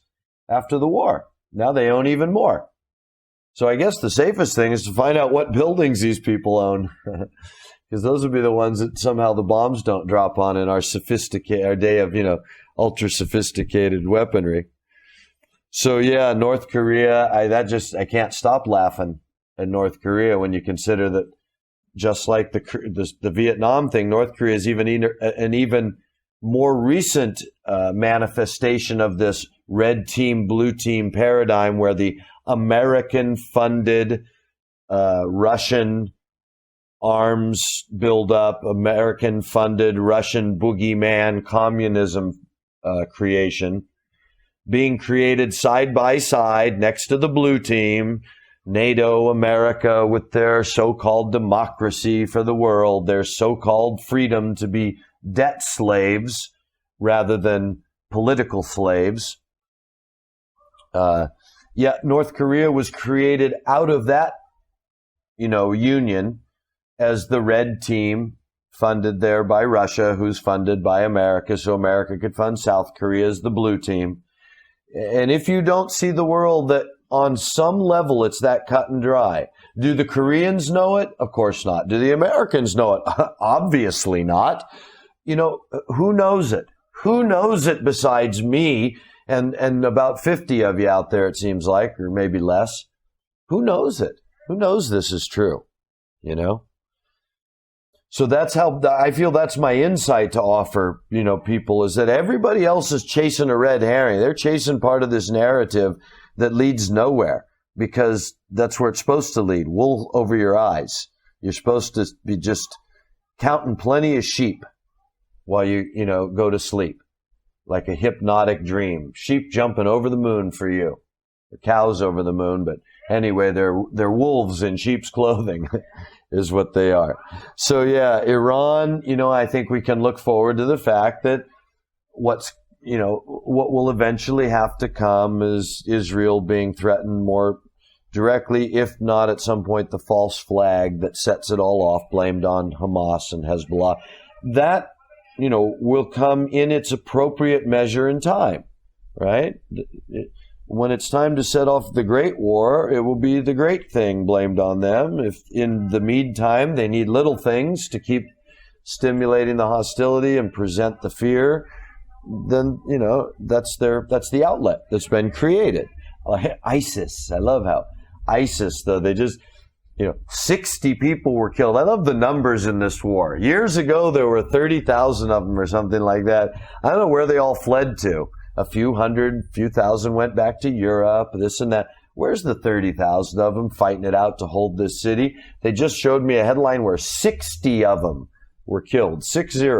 after the war. Now they own even more. So I guess the safest thing is to find out what buildings these people own, because those would be the ones that somehow the bombs don't drop on in our day of, ultra sophisticated weaponry. So yeah, North Korea, I can't stop laughing at North Korea when you consider that just like the Vietnam thing, North Korea is an even more recent manifestation of this red team, blue team paradigm, where the American-funded Russian arms buildup, American-funded Russian boogeyman communism creation, being created side by side next to the blue team, NATO, America, with their so-called democracy for the world, their so-called freedom to be debt slaves rather than political slaves. Yet North Korea was created out of that, union as the red team, funded there by Russia, who's funded by America, so America could fund South Korea as the blue team. And if you don't see the world that on some level it's that cut and dry, do the Koreans know it? Of course not. Do the Americans know it? Obviously not. Who knows it? Who knows it besides me and about 50 of you out there, it seems like, or maybe less. Who knows it? Who knows this is true? You know? So that's how I feel that's my insight to offer, people, is that everybody else is chasing a red herring. They're chasing part of this narrative that leads nowhere, because that's where it's supposed to lead. Wool over your eyes. You're supposed to be just counting plenty of sheep while you go to sleep, like a hypnotic dream. Sheep jumping over the moon for you. The cows over the moon, but anyway, they're wolves in sheep's clothing is what they are. So yeah, Iran, I think we can look forward to the fact that what will eventually have to come is Israel being threatened more directly, if not at some point the false flag that sets it all off, blamed on Hamas and Hezbollah. That, will come in its appropriate measure and time, right? When it's time to set off the great war, it will be the great thing blamed on them. If in the meantime they need little things to keep stimulating the hostility and present the fear, then, that's the outlet that's been created. ISIS, I love how ISIS, though, they just, 60 people were killed. I love the numbers in this war. Years ago, there were 30,000 of them or something like that. I don't know where they all fled to. A few thousand went back to Europe, this and that. Where's the 30,000 of them fighting it out to hold this city? They just showed me a headline where 60 of them were killed, 60.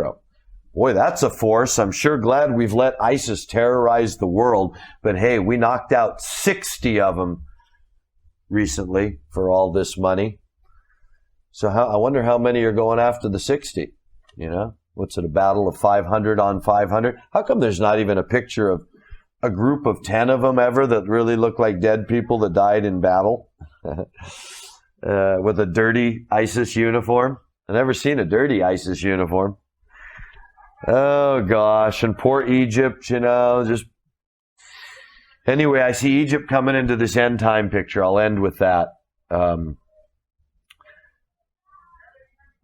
Boy, that's a force. I'm sure glad we've let ISIS terrorize the world. But hey, we knocked out 60 of them recently for all this money. So I wonder how many are going after the 60, What's it, a battle of 500 on 500? How come there's not even a picture of a group of 10 of them ever that really look like dead people that died in battle with a dirty ISIS uniform? I've never seen a dirty ISIS uniform. Oh, gosh. And poor Egypt, just... Anyway, I see Egypt coming into this end time picture. I'll end with that.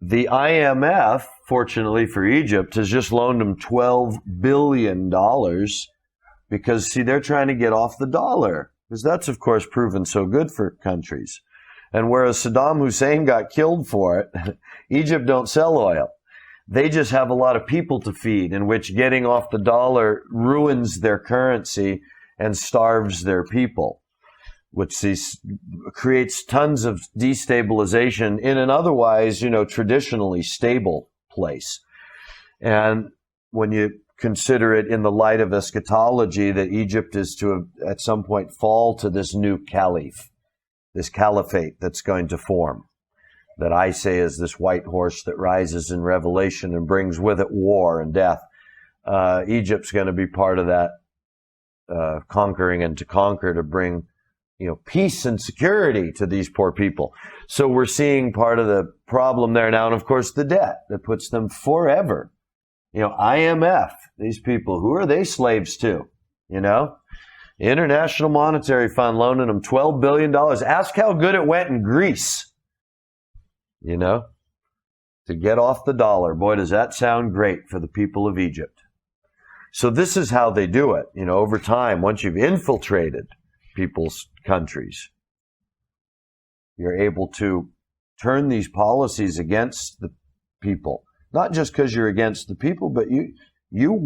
The IMF, fortunately for Egypt, has just loaned them $12 billion because, see, they're trying to get off the dollar, because that's, of course, proven so good for countries. And whereas Saddam Hussein got killed for it, Egypt don't sell oil. They just have a lot of people to feed, in which getting off the dollar ruins their currency and starves their people, which creates tons of destabilization in an otherwise, traditionally stable place. And when you consider it in the light of eschatology, that Egypt is to, at some point, fall to this new caliph, this caliphate that's going to form, that I say is this white horse that rises in Revelation and brings with it war and death. Egypt's going to be part of that conquering and to conquer, to bring peace and security to these poor people. So we're seeing part of the problem there now. And of course, the debt that puts them forever. IMF, these people, who are they slaves to? International Monetary Fund loaning them $12 billion. Ask how good it went in Greece, to get off the dollar. Boy, does that sound great for the people of Egypt. So this is how they do it, over time. Once you've infiltrated people's countries, you're able to turn these policies against the people. Not just because you're against the people, but you don't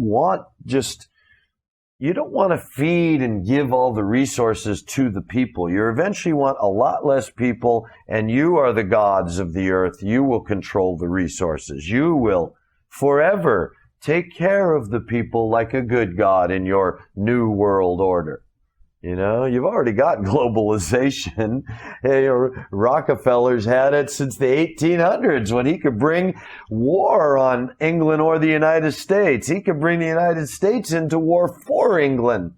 want to feed and give all the resources to the people. You eventually want a lot less people, and you are the gods of the earth. You will control the resources. You will forever take care of the people like a good God in your new world order. You've already got globalization. Hey, Rockefeller's had it since the 1800s, when he could bring war on England or the United States. He could bring the United States into war for England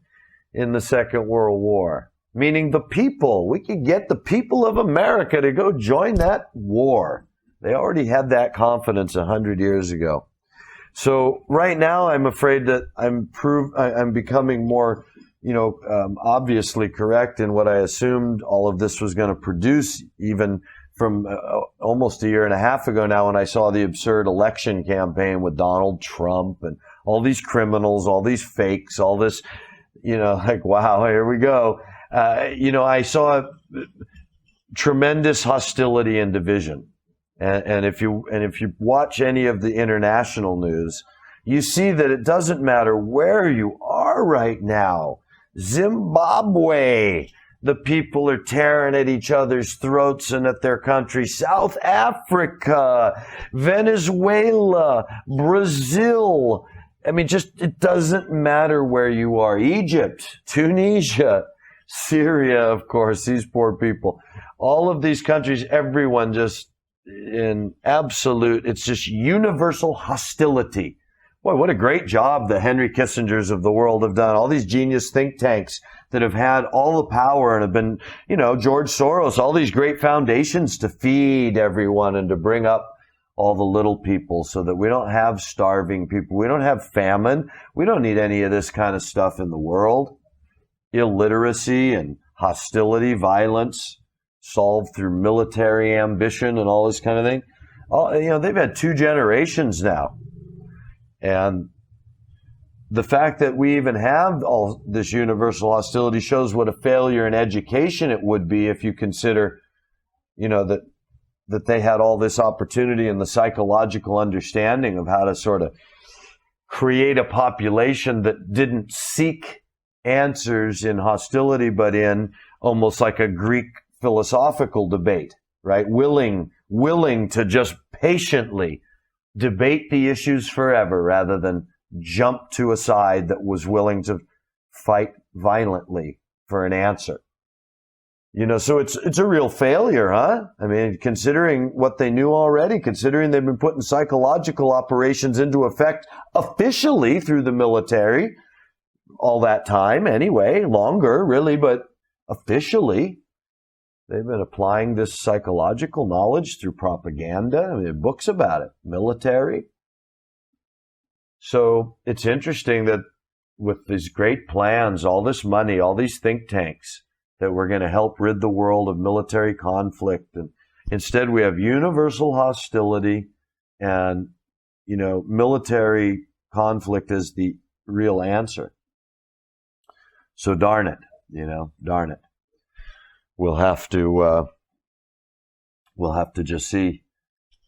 in the Second World War, meaning the people. We could get the people of America to go join that war. They already had that confidence 100 years ago. So right now, I'm afraid that I'm becoming more obviously correct in what I assumed all of this was going to produce, even from almost a year and a half ago now, when I saw the absurd election campaign with Donald Trump and all these criminals, all these fakes, all this, like, wow, here we go. I saw tremendous hostility and division. And if you watch any of the international news, you see that it doesn't matter where you are right now. Zimbabwe, the people are tearing at each other's throats and at their country. South Africa, Venezuela, Brazil. I mean, it doesn't matter where you are. Egypt, Tunisia, Syria, of course, these poor people. All of these countries, everyone just in absolute, it's just universal hostility. Boy, what a great job the Henry Kissingers of the world have done. All these genius think tanks that have had all the power and have been, George Soros, all these great foundations to feed everyone and to bring up all the little people so that we don't have starving people. We don't have famine. We don't need any of this kind of stuff in the world. Illiteracy and hostility, violence, solved through military ambition and all this kind of thing. They've had 2 generations now. And the fact that we even have all this universal hostility shows what a failure in education it would be if you consider, that they had all this opportunity and the psychological understanding of how to sort of create a population that didn't seek answers in hostility, but in almost like a Greek philosophical debate, right? Willing to just patiently debate the issues forever rather than jump to a side that was willing to fight violently for an answer. So it's a real failure, huh? I mean, considering what they knew already, considering they've been putting psychological operations into effect officially through the military all that time anyway, longer really, but officially they've been applying this psychological knowledge through propaganda. I mean, books about it, military. So it's interesting that with these great plans, all this money, all these think tanks, that we're going to help rid the world of military conflict. And instead we have universal hostility and, military conflict is the real answer. So darn it, darn it. We'll have to just see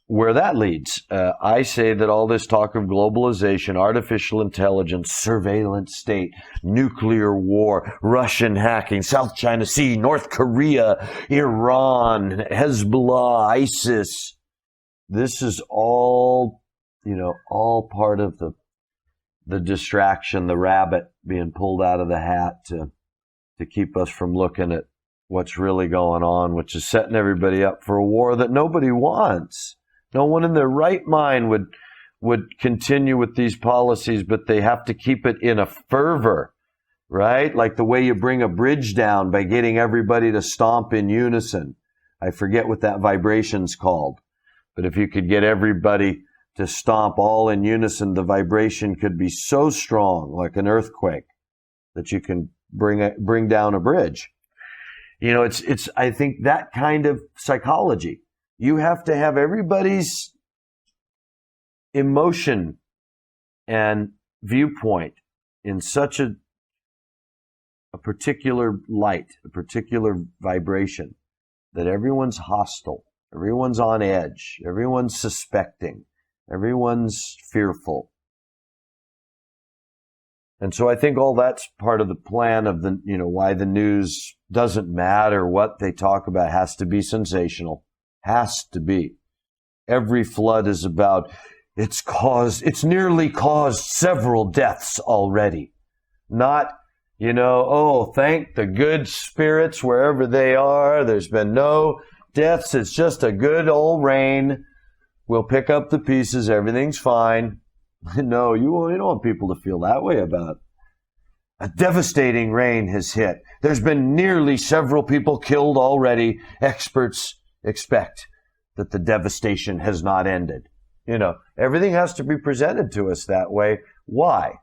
where that leads. I say that all this talk of globalization, artificial intelligence, surveillance state, nuclear war, Russian hacking, South China Sea, North Korea, Iran, Hezbollah, ISIS, this is all, all part of the distraction, the rabbit being pulled out of the hat to keep us from looking at what's really going on, which is setting everybody up for a war that nobody wants. No one in their right mind would continue with these policies, but they have to keep it in a fervor, right? Like the way you bring a bridge down by getting everybody to stomp in unison. I forget what that vibration's called, but if you could get everybody to stomp all in unison, the vibration could be so strong, like an earthquake, that you can bring down a bridge. It's I think that kind of psychology. You have to have everybody's emotion and viewpoint in such a particular light, a particular vibration, that everyone's hostile, everyone's on edge, everyone's suspecting, everyone's fearful. And so I think all that's part of the plan of why the news doesn't matter what they talk about, it has to be sensational. Has to be. Every flood is about, it's nearly caused several deaths already. Not, thank the good spirits wherever they are. There's been no deaths. It's just a good old rain. We'll pick up the pieces. Everything's fine. No, you don't want people to feel that way about it. A devastating rain has hit. There's been nearly several people killed already. Experts expect that the devastation has not ended. Everything has to be presented to us that way. Why?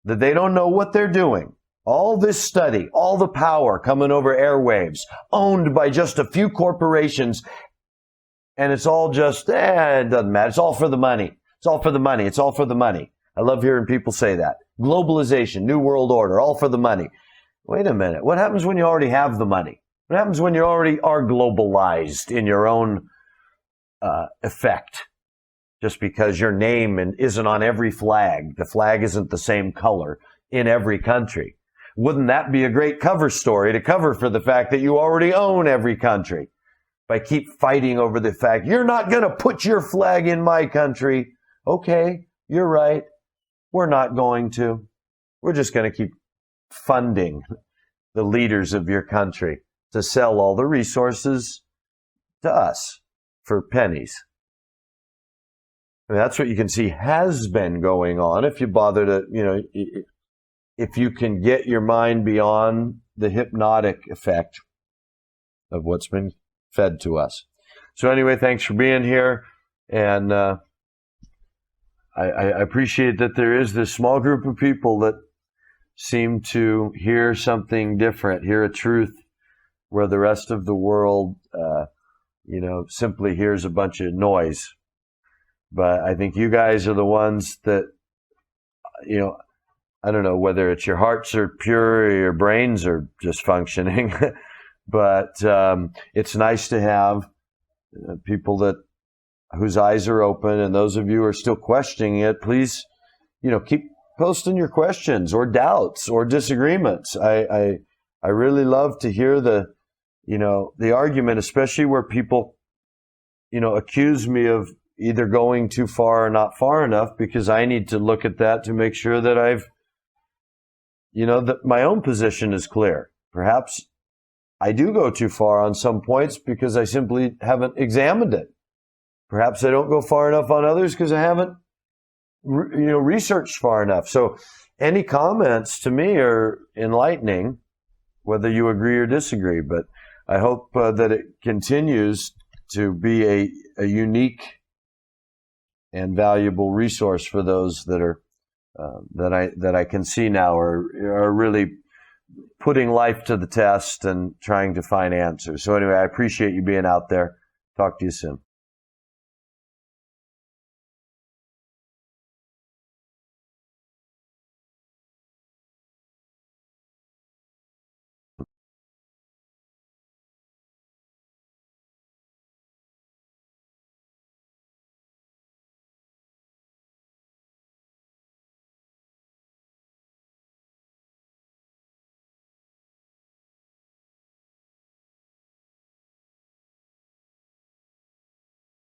That they don't know what they're doing. All this study, all the power coming over airwaves, owned by just a few corporations, and it's all just, it doesn't matter. It's all for the money. It's all for the money. It's all for the money. I love hearing people say that. Globalization, New World Order, all for the money. Wait a minute. What happens when you already have the money? What happens when you already are globalized in your own effect? Just because your name isn't on every flag, the flag isn't the same color in every country. Wouldn't that be a great cover story to cover for the fact that you already own every country? By keep fighting over the fact, you're not going to put your flag in my country. Okay, you're right. We're not going to. We're just going to keep funding the leaders of your country to sell all the resources to us for pennies. I mean, that's what you can see has been going on if you bother to, if you can get your mind beyond the hypnotic effect of what's been fed to us. So anyway, thanks for being here. And I appreciate that there is this small group of people that seem to hear something different, hear a truth where the rest of the world, simply hears a bunch of noise. But I think you guys are the ones that, I don't know whether it's your hearts are pure or your brains are just functioning, but it's nice to have people whose eyes are open, and those of you who are still questioning it, please, keep posting your questions or doubts or disagreements. I really love to hear the argument, especially where people, accuse me of either going too far or not far enough, because I need to look at that to make sure that that my own position is clear. Perhaps I do go too far on some points because I simply haven't examined it. Perhaps I don't go far enough on others because I haven't, researched far enough. So any comments to me are enlightening, whether you agree or disagree. But I hope that it continues to be a unique and valuable resource for those that are that I can see now are really putting life to the test and trying to find answers. So anyway, I appreciate you being out there. Talk to you soon.